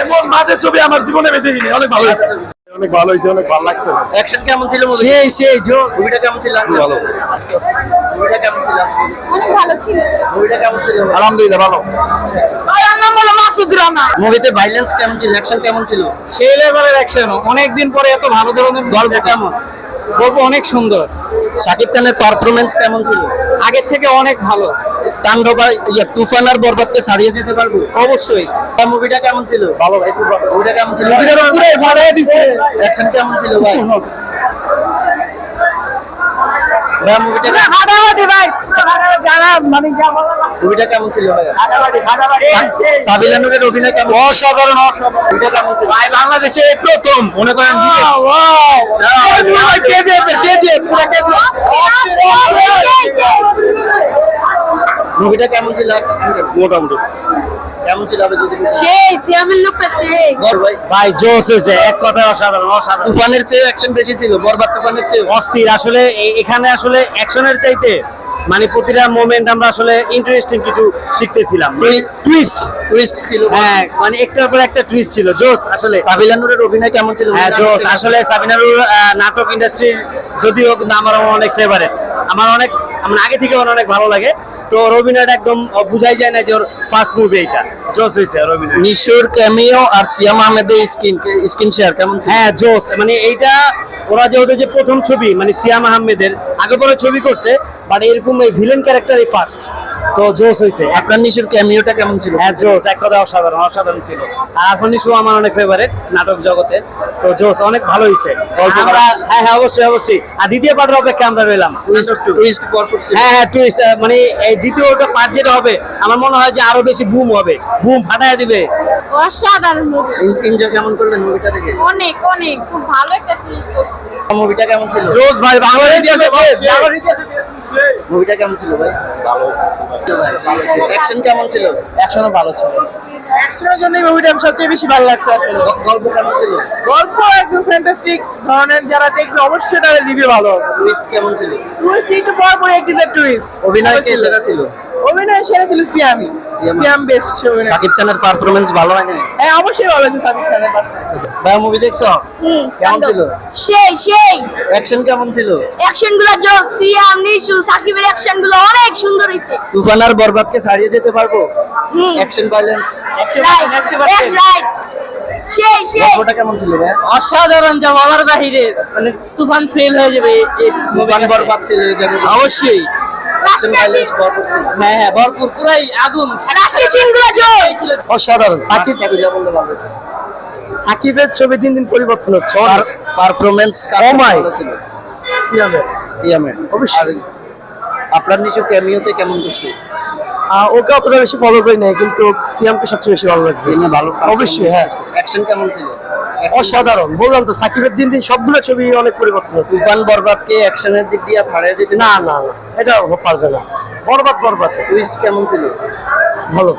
এমন মাঝে ছবি আমার জীবনে দেখিনি। অনেক ভালো হয়েছে, অনেক ভালো হয়েছে, অনেক ভালো লাগছে। অ্যাকশন কেমন ছিল মুভি? সেই মুভিটা কেমন ছিল? ভালো, মুভিটা কেমন ছিল? অনেক ভালো ছিল। মুভিটা কেমন ছিল? আলহামদুলিল্লাহ ভালো। আমার নাম হলো মাসুদ রানা। মুভিতে ভাইলেন্স কেমন ছিল? অ্যাকশন কেমন ছিল? সেই লেভেলের অ্যাকশন, অনেকদিন পরে এত ভালো ধরনের গল্প কেমন? গল্প অনেক সুন্দর। শাকিব খানের পারফরমেন্স কেমন ছিল? আগের থেকে অনেক ভালো। তাণ্ডব আর তুফান আর বরবাদকে ছাড়িয়ে যেতে পারবো? অবশ্যই। মুভিটা কেমন ছিল? ভালো ভাই, খুব ভালো। মুভিটা কেমন ছিল? মুভিটা তো পুরাই ভাড়ায় দিছে। অ্যাকশন কেমন ছিল ভাই? ভাই মুভিটা হাদাবাদি ভাই। যারা মানে যা বলা মুভিটা কেমন ছিল ভাই? হাদাবাদি সাবিলা নূরের অভিনয় কেমন? অসাধারণ, অসাধারণ। মুভিটা কেমন ছিল? ভাই বাংলাদেশে প্রথম মনে করেন মুভিটা কেমন ছিল? মোটামুটি কেমন ছিল আপনি যদি বলেন? সেই সিয়ামের লোকটা সেই। বল ভাই। ভাই জোস হয়েছে, এক কথায় অসাধারণ, অসাধারণ। তুফানের চেয়ে অ্যাকশন বেশি ছিল, বরবাদ তুফানের চেয়ে অস্থির আসলে। এখানে আসলে অ্যাকশনের চাইতে মানে প্রতিটা মোমেন্ট আমরা আসলে ইন্টারেস্টিং কিছু শিখতেছিলাম। টুইস্ট টুইস্ট ছিল। হ্যাঁ, মানে একটার পর একটা টুইস্ট ছিল। জোস আসলে। সাবিলা নূরের অভিনয় কেমন ছিল? হ্যাঁ জোস আসলে। সাবিনারুল নাটক ইন্ডাস্ট্রির যদিও কিন্তু আমার অনেক ফেভারিট, আমার অনেক আমার আগে থেকে আমার অনেক ভালো লাগে। তো ওর অভিনয়টা একদম বুঝাই যায় না যে ওর ফার্স্ট মুভি এটা। জোস হয়েছে ওর অভিনয়। নিশোর ক্যামিও আর সিয়াম আহমেদের স্ক্রিন শেয়ার কেমন ছিল? হ্যাঁ জোস, মানে এইটা ওরা যে ওদের যে প্রথম ছবি মানে সিয়াম আহমেদের আগে পরে ছবি করছে, বাট এরকম এই ভিলেন ক্যারেক্টারই ফার্স্ট। তো জোস হয়েছে। আপনার নিশোর ক্যামিওটা কেমন ছিল? হ্যাঁ জোস, এক কথা অসাধারণ, অসাধারণ ছিল। আর আফনি শো আমার অনেক ফেভারিট নাটক জগতে। তো জোস, অনেক ভালো হয়েছে। হ্যাঁ হ্যাঁ অবশ্যই অবশ্যই। আর দ্বিতীয় পার্টের অপেক্ষা আমরা রইলাম। টুইস্ট পরপর ছিল। হ্যাঁ হ্যাঁ টুইস্ট, মানে এই দ্বিতীয়টা পার্ট যেটা হবে আমার মনে হয় যে আরো বেশি বুম হবে, বুম ফাটায় দিবে। অসাধারণ মুভি। এনজয় কেমন করলেন মুভিটা থেকে? অনেক অনেক খুব ভালো একটা ফিল করছি। মুভিটা কেমন ছিল? জোস ভাই, বাংলার ইতিহাসে মুভিটা কেমন ছিল ভাই? ভালো। অ্যাকশন কেমন ছিল? একশনও ভালো ছিল। অ্যাকশনের জন্য এই মুভিটা সবচেয়ে বেশি ভালো লাগছে আসলে। গল্প কেমন ছিল? গল্প একদম ফ্যান্টাস্টিক ধরনের, যারা দেখবে অবশ্যই তাদের রিভিউ ভালো হবে। টুইস্ট কেমন ছিল? টুইস্ট একটু পর পর একটি টুইস্ট। অভিনয় কে সেরা ছিল? অভিনয় সেরা ছিল সিয়ামি। সিয়াম বেস্ট অভিনয়। শাকিব খানের পারফরমেন্স ভালো হয় না? হ্যাঁ অবশ্যই ভালো হয়েছে শাকিব খানের performance। ভাই মুভি দেখছো? কেমন ছিল? সেই সেই অ্যাকশন কেমন ছিল? অ্যাকশন গুলো জোস। সিয়াম নিশু সাকিবের অ্যাকশন গুলো অনেক সুন্দর হয়েছে। তুফান আর বরবাদকে ছাড়িয়ে যেতে পারবো? অ্যাকশন ভাইলেন্স রাইট সেই সেই। গল্পটা কেমন ছিল ভাই? অসাধারণ, যা বলার বাহিরে। মানে তুফান ফেল হয়ে যাবে এই তুফান বরবাদ ফেল হয়ে যাবে অবশ্যই। অ্যাকশন ভাইলেন্স ভরপুর ছিল। হ্যাঁ হ্যাঁ ভরপুর, পুরাই আগুন। লাস্টের সিনগুলো জোস। অসাধারণ। সাকিব কাবিলা বলতে ভালো। সাকিবের ছবি দিন দিন পরিবর্তন হচ্ছে। পারফরমেন্স মাই। ভালো ছিল সিয়ামের সিয়ামের। অবশ্যই। আপনার নিশু ক্যামিওতে কেমন করছে? ওকে অতটা বেশি ফলো করি নাই, কিন্তু সিয়ামকে সবচেয়ে বেশি ভালো লাগছে। সিয়ামে ভালো অবশ্যই, হ্যাঁ। অ্যাকশন কেমন ছিল? অসাধারণ। বললাম তো সাকিবের দিন দিন সবগুলো ছবি অনেক পরিবর্তন হচ্ছে। তুফান বরবাদকে অ্যাকশনের দিক দিয়ে ছাড়িয়ে যেতে না না না, এটা পারবে না। বরবাদ বরবাদ। টুইস্ট কেমন ছিল? ভালো।